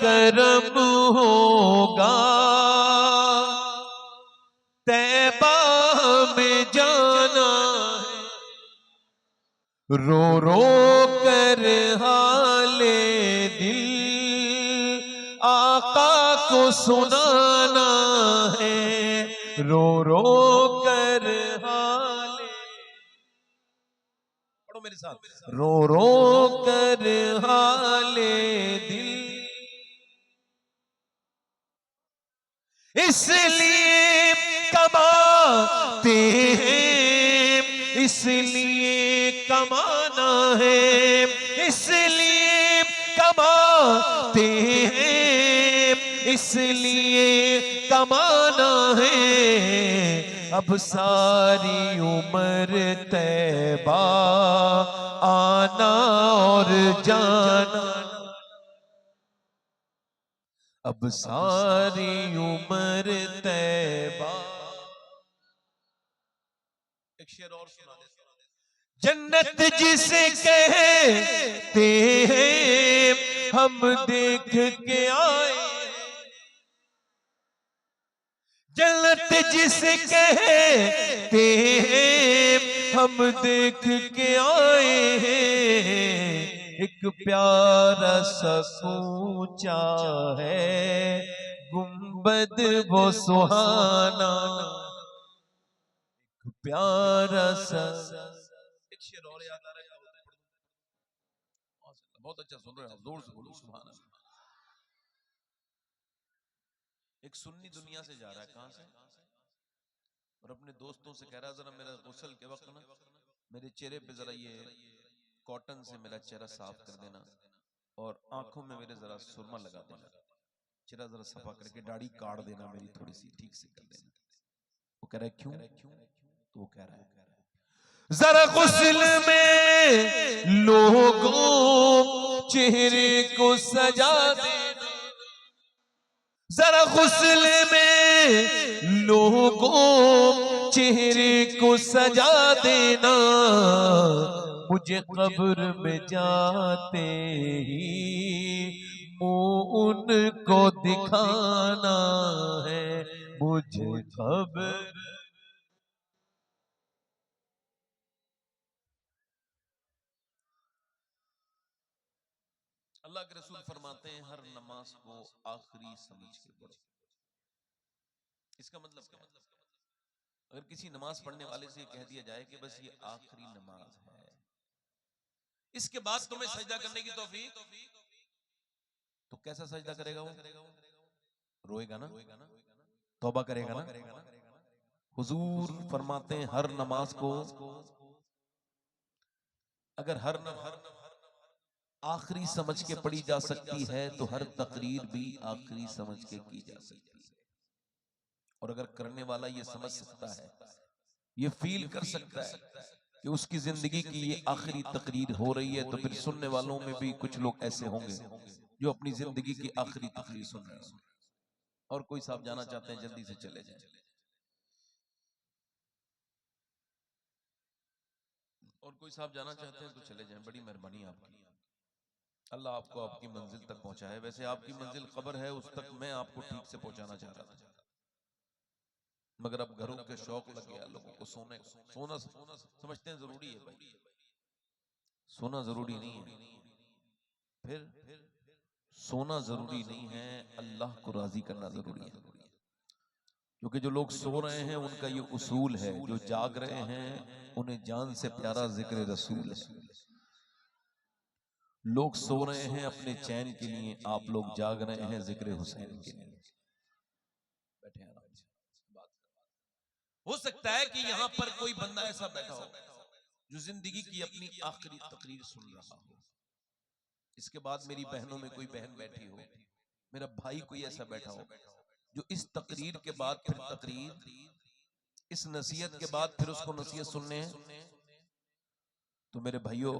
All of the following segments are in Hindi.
करम होगा, तैबा में जाना है, रो रो कर हाले दिल आका को सुनाना है, रो रो कर हाले, पढ़ो मेरे साथ, रो रो कर हाले दिल, इसलिए कमाते हैं, इसलिए कमाना है, इसलिए कमाते हैं, इसलिए कमाना है, अब सारी उम्र तैबा आना और जाना, अब सारी उम्र तैबा। एक शेर और सुना देता हूं। जन्नत जिसे कहते हैं हम देख के आए, जन्नत जिसे कहते हैं हम देख के आए हैं, एक प्यारा सा ऊंचा है गुंबद वो सुहाना, प्यारा सा। एक शेर और याद आ रहा है, बहुत अच्छा सुन रहे हो, जोर से बोलो सुभान अल्लाह। एक सुन्नी दुनिया से जा रहा है, कहां से, और अपने दोस्तों से कह रहा है जरा मेरा गुस्ल के वक्त ना मेरे चेहरे पे जरा ये कॉटन से मेरा चेहरा साफ कर देना और आंखों में मेरे जरा सुरमा लगा देना, चेहरा जरा सफा करके दाढ़ी काट देना मेरी थोड़ी सी ठीक से कर देना। वो कह रहा है क्यों, तो वो कह रहा है जरा गुस्ल में लोगों चेहरे को सजा देना, जरा गुस्ल में लोगों चेहरे को सजा देना, मुझे कब्र में जाते ही मुंह उनको दिखाना है, मुझे कब्र। अल्लाह के रसूल फरमाते हैं हर नमाज को आखिरी समझ के पढ़ो। इसका मतलब क्या है? अगर किसी नमाज पढ़ने वाले से कह दिया जाए कि बस ये आखिरी नमाज है, इसके बाद तुम्हें सजदा करने की तौफीक, तो कैसा सजदा करेगा वो? रोएगा ना, तौबा करेगा ना। हुजूर फरमाते हैं हर नमाज को अगर हर आखिरी समझ के पढ़ी जा सकती है तो हर तकरीर भी आखिरी समझ के की जा सकती है। और अगर करने वाला ये समझ सकता है, ये फील कर सकता है कि उसकी जिंदगी की ये आखिरी तकरीर हो रही है, तो फिर सुनने वालों में भी कुछ लोग ऐसे होंगे जो अपनी जिंदगी की आखिरी तकरीर सुन रहे हैं। और कोई साहब जाना चाहते हैं जल्दी से चले जाएं, और कोई साहब जाना चाहते हैं तो चले जाएं, बड़ी मेहरबानी आपकी, अल्लाह आपको आपकी मंजिल तक पहुंचाए। वैसे आपकी मंजिल खबर है, उस तक मैं आपको ठीक से पहुंचाना चाह रहा था, मगर अब घरों के शौक लग गया लोगों को, सोना समझते हैं जरूरी है। भाई सोना जरूरी नहीं है, फिर सोना जरूरी नहीं है, अल्लाह को राजी करना जरूरी है। क्योंकि जो लोग सो रहे हैं उनका ये उसूल है, जो जाग रहे हैं उन्हें जान से प्यारा जिक्र रसूल है। लोग सो रहे हैं अपने चैन के लिए, आप लोग जाग रहे हैं जिक्र हुसैन के लिए। बैठे आराम से बात। हो सकता है कि यहाँ पर कोई बंदा ऐसा बैठा हो जो जिंदगी की अपनी आखिरी तकरीर सुन रहा हो, इसके बाद मेरी बहनों में कोई बहन बैठी हो, मेरा भाई कोई ऐसा बैठा हो जो इस तकरीर के बाद फिर तकरीर, इस नसीहत के बाद फिर उसको नसीहत सुनने हैं। तो मेरे भाइयों,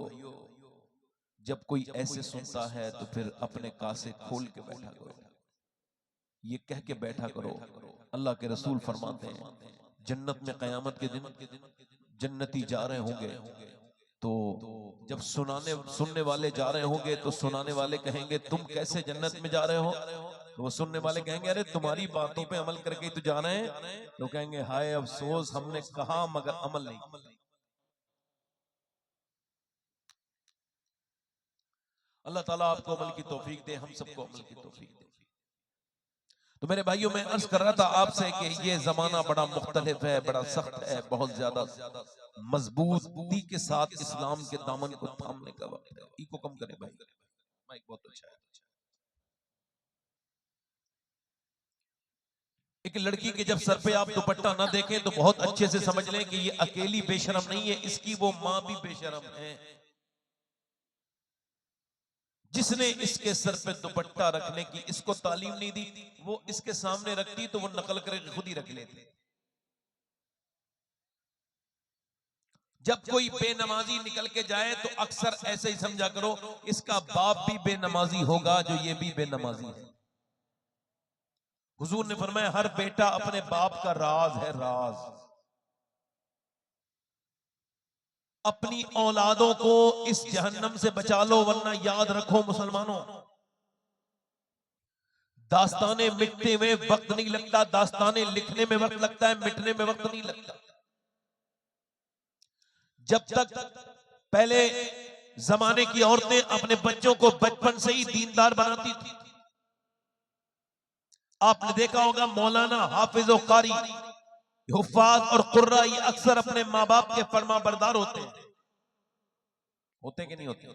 जब कोई ऐसे सुनता है तो फिर अपने कासे खोल के बैठा करो, ये कह के बैठा करो। अल्लाह के रसूल फरमाते हैं जन्नत में कयामत के दिन जन्नती जा रहे होंगे तो जब सुनने वाले जा रहे होंगे तो सुनाने वाले कहेंगे तुम कैसे जन्नत में जा रहे हो, तो वो सुनने वाले कहेंगे अरे तुम्हारी बातों पे अमल करके ही तो जा रहे हैं। तो कहेंगे हाय अफसोस हमने कहा मगर अमल नहीं। अल्लाह ताला आपको अमल की तौफीक दे, हम सबको अमल की तौफीक दे। तो मेरे भाइयों, मैं अर्ज कर रहा था आपसे कि ये जमाना बड़ा मुख्तलिफ है, बड़ा सख्त है, बहुत ज्यादा मजबूती के साथ इस्लाम के दामन को थामने का वक्त है। इको कम करें भाई, माइक बहुत अच्छा है। एक लड़की के जब सर पे आप दुपट्टा ना देखें तो बहुत अच्छे से समझ लें कि ये अकेली बेशरम नहीं है, इसकी वो मां भी बेशरम है। जिसने इसके सर पे दुपट्टा रखने की इसको तालीम नहीं दी, वो इसके सामने रखती तो वो नकल करके खुद ही रख लेती। जब कोई बेनमाजी निकल के जाए तो अक्सर ऐसे ही समझा करो इसका बाप भी बेनमाजी होगा जो ये भी बेनमाजी है। हुजूर ने फरमाया हर बेटा अपने बाप का राज है, राज। अपनी औलादों को इस जहन्नम से बचा लो, वरना याद रखो मुसलमानों, दास्ताने मिटने में वक्त नहीं लगता, दास्ताने लिखने में वक्त लगता है, मिटने में वक्त नहीं लगता। जब तक पहले जमाने की औरतें अपने बच्चों को बचपन से ही दीनदार बनाती थी। आपने देखा होगा मौलाना, हाफिज और कारी, हुफ्फाज और कुर्रा ये अक्सर अपने माँ बाप के फरमा बरदार होते हैं। होते कि नहीं होते?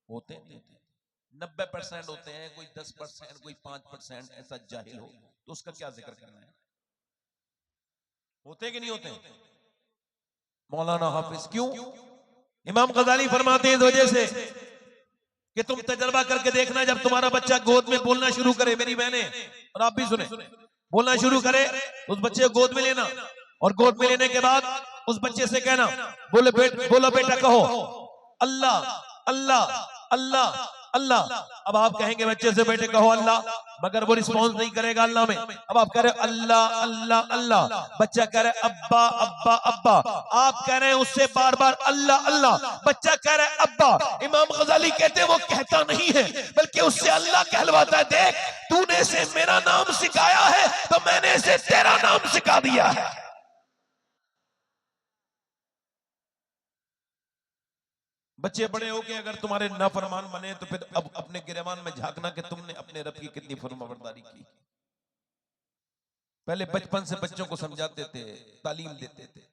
होते हैं। 90% होते हैं, कोई 10%, कोई 5% ऐसा जाहिल हो तो उसका क्या जिक्र करना है। होते कि नहीं होते? मौलाना हाफिज क्यों? इमाम गजाली फरमाते हैं इस वजह से कि तुम तजर्बा करके देखना, जब तुम्हारा बच्चा गोद में बोलना शुरू करे, मेरी बहने और आप भी सुने, बोलना शुरू करे, उस बच्चे को गोद में लेना और गोद में लेने के बाद उस बच्चे से कहना बोलो बेटा कहो अल्लाह अल्लाह अल्लाह अल्लाह। अब आप कहेंगे बच्चे से बेटे कहो अल्लाह, मगर वो रिस्पॉन्स नहीं करेगा अल्लाह में। अब आप कह रहे अल्लाह अल्लाह अल्लाह, बच्चा कह रहे अब्बा अब्बा अब्बा, आप कह रहे हैं उससे बार बार अल्लाह अल्लाह, बच्चा कह रहे अब्बा। इमाम गजाली कहते हैं वो कहता नहीं है बल्कि उससे अल्लाह कहलवाता है। देख तूने इसे मेरा नाम सिखाया है तो मैंने इसे तेरा नाम सिखा दिया है। बच्चे बड़े हो के अगर तुम्हारे नाफरमान बने तो फिर अब अपने गिरेबान में झांकना कि तुमने अपने रब की कितनी फरमाबरदारी की। पहले बचपन से बच्चों को समझाते थे, तालीम देते थे।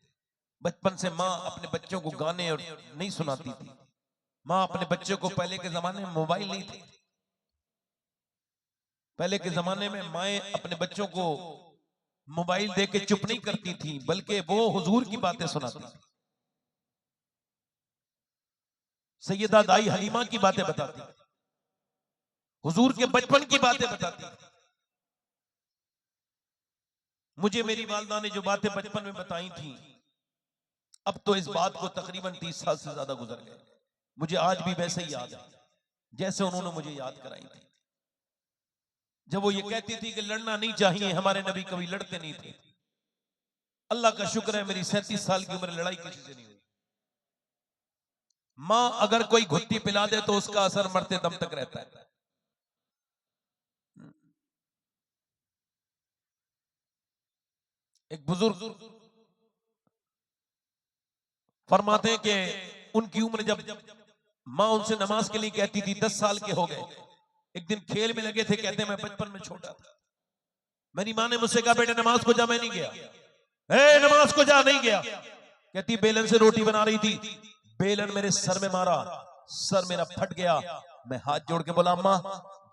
बचपन से माँ अपने बच्चों को गाने और नहीं सुनाती थी। माँ अपने बच्चों को, पहले के जमाने में मोबाइल नहीं थे, पहले के जमाने में माएं अपने बच्चों को मोबाइल दे के चुप नहीं करती थी, बल्कि वो हुजूर की बातें सुनाती थी, सैयदा दाई हलीमा की बातें बताती, हुजूर के बचपन की बातें बताती। मुझे मेरी वालिदा ने जो बातें बचपन में बताई थी, अब तो इस बात को तकरीबन 30 साल से ज्यादा गुजर गए, मुझे आज भी वैसे ही याद है जैसे उन्होंने मुझे याद कराई थी। जब वो ये कहती थी कि लड़ना नहीं चाहिए, हमारे नबी कभी लड़ते नहीं थे। अल्लाह का शुक्र है मेरी 37 साल की उम्र लड़ाई किसी से नहीं हुई। मां अगर कोई घुट्टी पिला दे तो उसका असर मरते दम तक रहता है। एक बुजुर्ग फरमाते हैं कि उनकी उम्र, जब मां उनसे नमाज के लिए कहती थी, 10 साल के हो गए। एक दिन खेल में लगे थे, कहते हैं मैं बचपन में छोटा था, मेरी मां ने मुझसे कहा बेटे नमाज को जा, मैं नहीं गया। नमाज को जा, नहीं गया। कहती बेलन से रोटी बना रही थी, बेलन मेरे सर में मारा, सर मेरा फट गया। मैं हाथ जोड़ के बोला अम्मा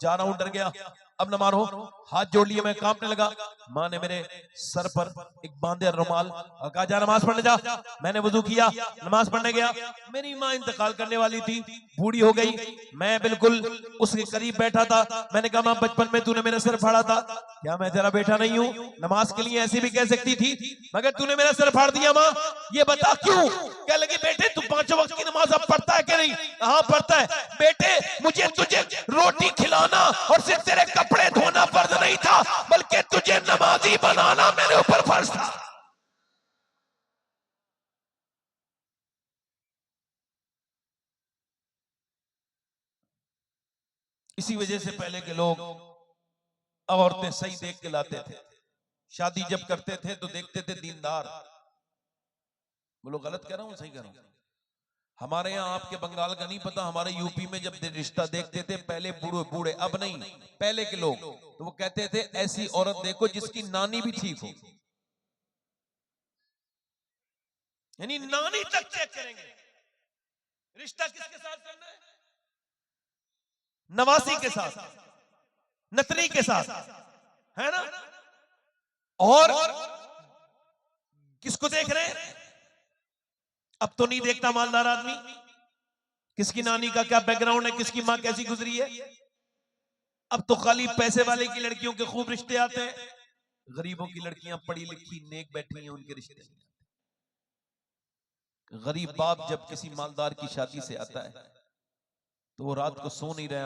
जा रहा हूं, डर गया, अब न मारो। हाथ जोड़ लिए, मैं कांपने लगा। माँ ने मेरे सर पर एक बांधे रुमाल और कहा जा नमाज पढ़ने जा। मैंने वुजू किया, नमाज पढ़ने गया। मेरी माँ इंतकाल करने वाली थी, बूढ़ी हो गई। मैं बिल्कुल उसके करीब बैठा था। मैंने कहा माँ बचपन में तूने मेरा सर फाड़ा था, क्या मैं तेरा बेटा नहीं हूँ? नमाज के लिए ऐसी भी कह सकती थी, मगर तूने मेरा सर फाड़ दिया। माँ ये बता क्यों? क्या लगी बेटे तू 5 वक्त की नमाज अब पढ़ता है कि नहीं? हाँ पढ़ता है। बेटे मुझे तुझे रोटी खिलाना और सिर्फ तेरे कपड़े धोना फर्ज नहीं था, बल्कि तुझे नमाजी बनाना मेरे ऊपर फर्ज था। इसी वजह से पहले के लोग औरतें सही देख के लाते थे, शादी जब करते थे तो देखते थे दीनदार। बोलो गलत कह रहा हूं सही कह रहा हूं? हमारे यहाँ आपके बंगाल का नहीं पता, हमारे यूपी में जब रिश्ता देखते थे पहले बूढ़े बूढ़े, अब नहीं, पहले के लोग तो वो कहते थे ऐसी औरत देखो जिसकी नानी भी ठीक हो, यानी नानी तक चेक करेंगे। रिश्ता किसके साथ करना है? नवासी के साथ, नतनी के साथ, है ना? और किसको देख रहे हैं? अब तो नहीं देखता मालदार आदमी किसकी नानी का क्या बैकग्राउंड है, किसकी मां कैसी गुजरी है। अब तो खाली पैसे वाले की लड़कियों के खूब रिश्ते आते हैं, गरीबों की लड़कियां पढ़ी लिखी नेक बैठी हैं, उनके रिश्ते नहीं आते। गरीब बाप जब किसी मालदार की शादी से आता है तो वो रात को सो नहीं रहा,